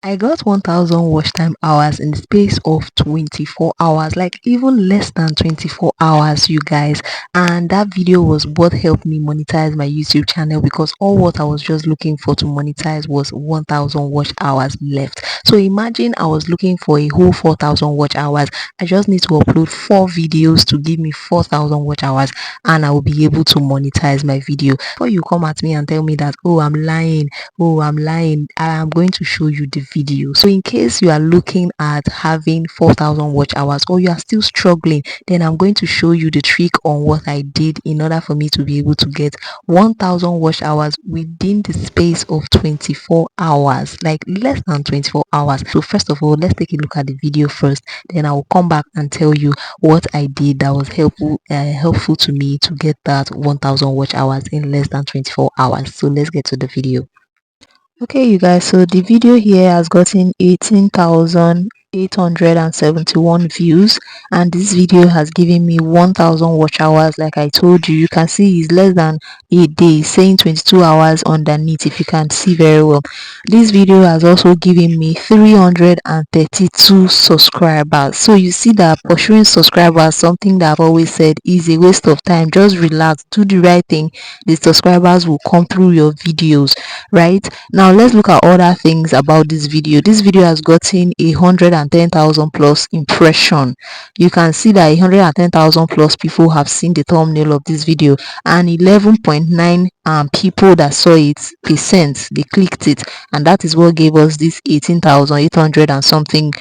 I got 1000 watch time hours in the space of 24 hours, like even less than 24 hours, you guys. And that video was what helped me monetize my YouTube channel, because all what I was just looking for to monetize was 1000 watch hours left. So imagine I was looking for a whole 4000 watch hours. I just need to upload 4 videos to give me 4000 watch hours, and I will be able to monetize my video. Before you come at me and tell me that, oh, I'm lying, oh, I'm lying, I am going to show you the video. So in case you are looking at having 4000 watch hours, or you are still struggling, then I'm going to show you the trick on what I did in order for me to be able to get 1000 watch hours within the space of 24 hours, like less than 24 hours. So first of all, let's take a look at the video first, then I will come back and tell you what I did that was helpful to me to get that 1000 watch hours in less than 24 hours. So let's get to the video. Okay, you guys, so the video here has gotten 18,871 views, and this video has given me 1000 watch hours. Like I told you, you can see it's less than a day, saying 22 hours underneath, if you can see very well. This video has also given me 332 subscribers. So you see that pursuing subscribers, something that I've always said, is a waste of time. Just relax, do the right thing, the subscribers will come through your videos, right? Now let's look at other things about this video. This video has gotten 110,000 plus impression. You can see that 110,000 plus people have seen the thumbnail of this video, and 11.9 people that saw it percent, they clicked it, and that is what gave us this 18,800 and something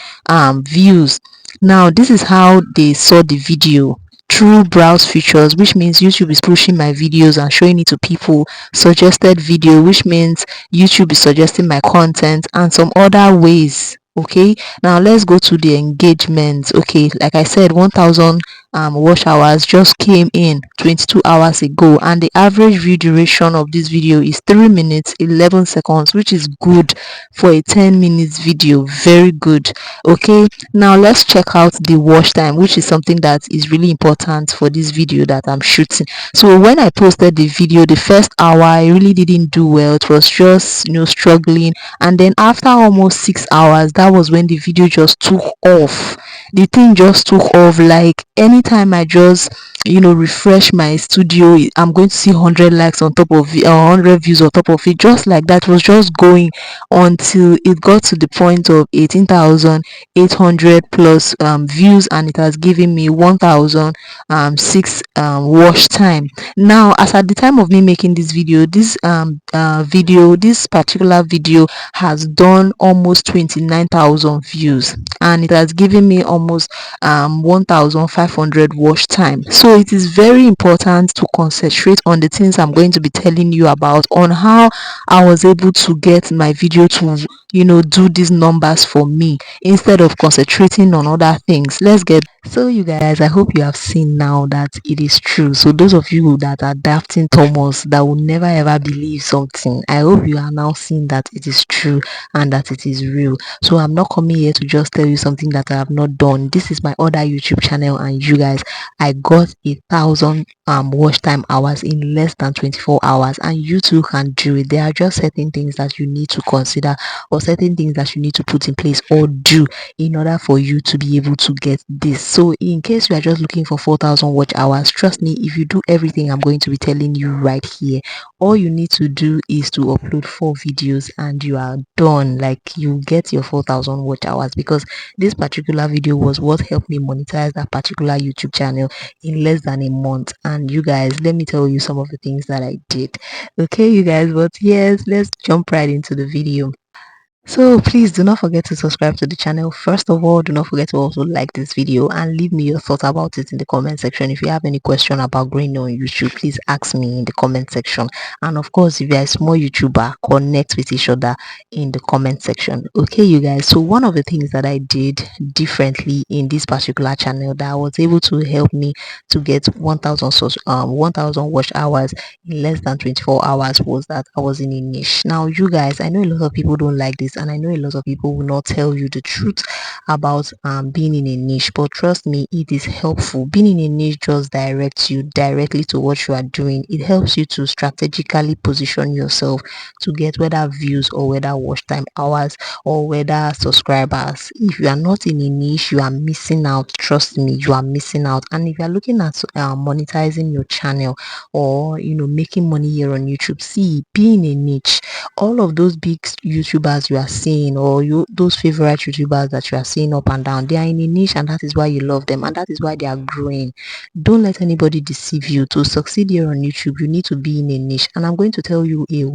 views. Now this is how they saw the video: through browse features, which means YouTube is pushing my videos and showing it to people; suggested video, which means YouTube is suggesting my content; and some other ways. Okay, now let's go to the engagement. Okay, like I said, 1000 watch hours just came in 22 hours ago, and the average view duration of this video is 3 minutes 11 seconds, which is good for a 10 minutes video. Very good. Okay, now let's check out the watch time, which is something that is really important for this video that I'm shooting. So when I posted the video, the first hour I really didn't do well. It was just, struggling, and then after almost 6 hours, that was when the video just took off. The thing just took off. Like anytime I just refresh my studio, I'm going to see 100 likes on top of it, or 100 views on top of it. Just like that, was just going until it got to the point of 18,800 plus views, and it has given me 1006 watch time. Now, as at the time of me making this video, this particular video has done almost 29,000 views, and it has given me almost 1500 watch time. So it is very important to concentrate on the things I'm going to be telling you about, on how I was able to get my video to do these numbers for me, instead of concentrating on other things. Let's get. So you guys, I hope you have seen now that it is true. So those of you that are doubting Thomas, that will never ever believe something, I hope you are now seeing that it is true and that it is real. So I'm not coming here to just tell you something that I have not done. This is my other YouTube channel, and you guys, I got 1000 watch time hours in less than 24 hours, and you too can do it. There are just certain things that you need to consider, or certain things that you need to put in place or do in order for you to be able to get this. So in case you are just looking for 4000 watch hours, trust me, if you do everything I'm going to be telling you right here, all you need to do is to upload 4 videos and you are done. Like, you get your 4000 watch hours, because this particular video was what helped me monetize that particular YouTube channel in less than a month. And you guys, let me tell you some of the things that I did. Okay, you guys, but yes, let's jump right into the video. So please do not forget to subscribe to the channel. First of all, do not forget to also like this video and leave me your thoughts about it in the comment section. If you have any question about growing on YouTube, please ask me in the comment section. And of course, if you are a small YouTuber, connect with each other in the comment section. Okay, you guys, so one of the things that I did differently in this particular channel that was able to help me to get 1000 watch hours in less than 24 hours was that I was in a niche. Now, you guys, I know a lot of people don't like this, and I know a lot of people will not tell you the truth about being in a niche, but trust me, it is helpful. Being in a niche just directs you directly to what you are doing. It helps you to strategically position yourself to get whether views or whether watch time hours or whether subscribers. If you are not in a niche, you are missing out. Trust me, you are missing out. And if you are looking at monetizing your channel, or making money here on YouTube, see, being a niche, all of those big YouTubers you are seeing, or those favorite YouTubers that you are seeing up and down, they are in a niche, and that is why you love them, and that is why they are growing. Don't let anybody deceive you. To succeed here on YouTube, you need to be in a niche, and I'm going to tell you in a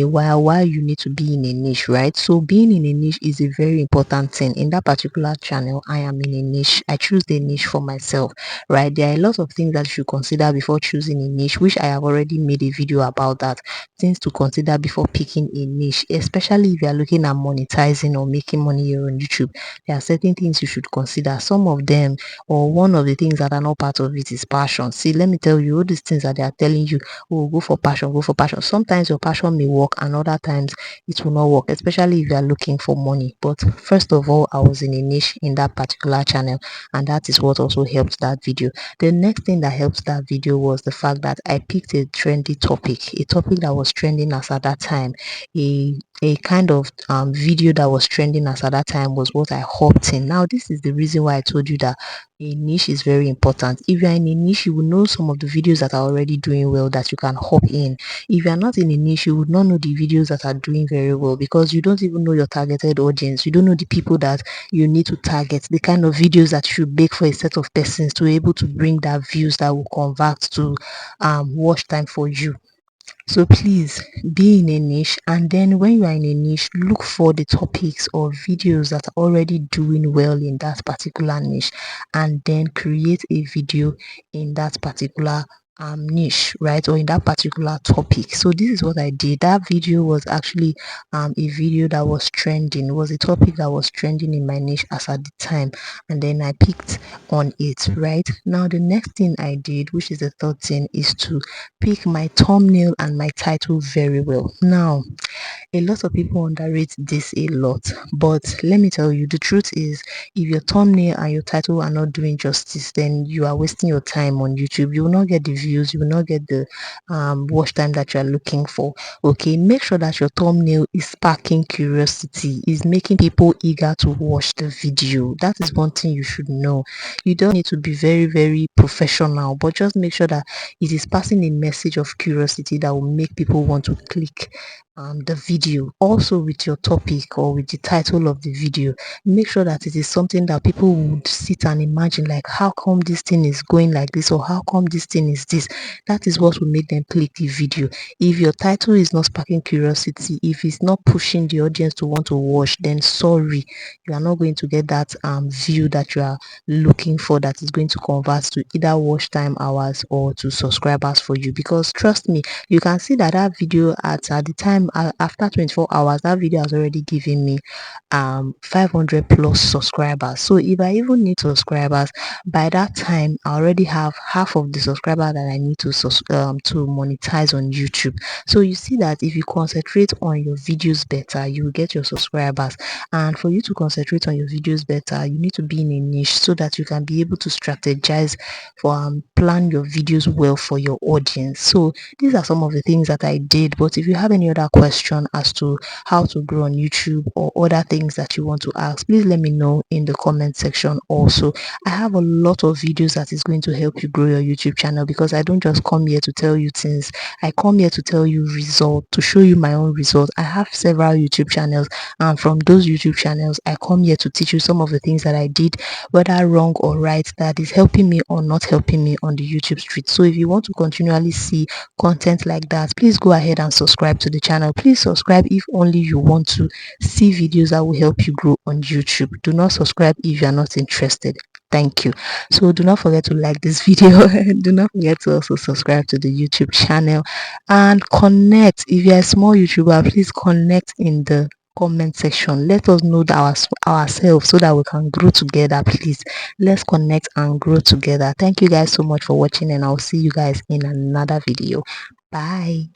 while why you need to be in a niche, right? So being in a niche is a very important thing. In that particular channel, I am in a niche. I choose the niche for myself, right? There are a lot of things that you should consider before choosing a niche, which I have already made a video about that. Things to consider before picking a niche, especially if you are looking at monetizing or making money here on YouTube. There are certain things you should consider. Some of them, or one of the things that are not part of it, is passion. See, let me tell you, all these things that they are telling you, oh, go for passion, go for passion. Sometimes your passion may work, and other times it will not work, especially if you are looking for money. But first of all, I was in a niche in that particular channel, and that is what also helped that video. The next thing that helped that video was the fact that I picked a trendy topic, a topic that was trending as at that time. A kind of video that was trending as at that time was what I hopped in. Now, this is the reason why I told you that a niche is very important. If you are in a niche, you will know some of the videos that are already doing well that you can hop in. If you are not in a niche, you would not know the videos that are doing very well, because you don't even know your targeted audience. You don't know the people that you need to target, the kind of videos that you should make for a set of persons to be able to bring that views that will convert to watch time for you. So please be in a niche, and then when you are in a niche, look for the topics or videos that are already doing well in that particular niche, and then create a video in that particular niche, right, or in that particular topic. So this is what I did. That video was actually a video that was trending, was a topic that was trending in my niche as at the time, and then I picked on it. Right now, the next thing I did, which is the third thing, is to pick my thumbnail and my title very well. Now, a lot of people underrate this a lot, but let me tell you, the truth is, if your thumbnail and your title are not doing justice, then you are wasting your time on YouTube. You will not get the views, you will not get the watch time that you are looking for. Okay, make sure that your thumbnail is sparking curiosity, is making people eager to watch the video. That is one thing you should know. You don't need to be very, very professional, but just make sure that it is passing a message of curiosity that will make people want to click the video. Also, with your topic or with the title of the video, make sure that it is something that people would sit and imagine, like, how come this thing is going like this, or how come this thing is this. That is what will make them click the video. If your title is not sparking curiosity, if it's not pushing the audience to want to watch, then sorry, you are not going to get that view that you are looking for, that is going to convert to either watch time hours or to subscribers for you. Because trust me, you can see that that video at the time, after 24 hours, that video has already given me 500 plus subscribers. So if I even need subscribers, by that time I already have half of the subscriber that I need to monetize on YouTube. So you see that if you concentrate on your videos better, you will get your subscribers. And for you to concentrate on your videos better, you need to be in a niche, so that you can be able to strategize for plan your videos well for your audience. So these are some of the things that I did. But if you have any other question as to how to grow on YouTube, or other things that you want to ask, please let me know in the comment section. Also, I have a lot of videos that is going to help you grow your YouTube channel, because I don't just come here to tell you things. I come here to tell you results, to show you my own results. I have several YouTube channels, and from those YouTube channels, I come here to teach you some of the things that I did, whether wrong or right, that is helping me or not helping me on the YouTube street. So if you want to continually see content like that, please go ahead and subscribe to the channel. Please subscribe if only you want to see videos that will help you grow on YouTube. Do not subscribe if you are not interested. Thank you. So do not forget to like this video. Do not forget to also subscribe to the YouTube channel, and connect. If you are a small YouTuber, please connect in the comment section. Let us know that ourselves, so that we can grow together. Please, let's connect and grow together. Thank you guys so much for watching, and I'll see you guys in another video. Bye.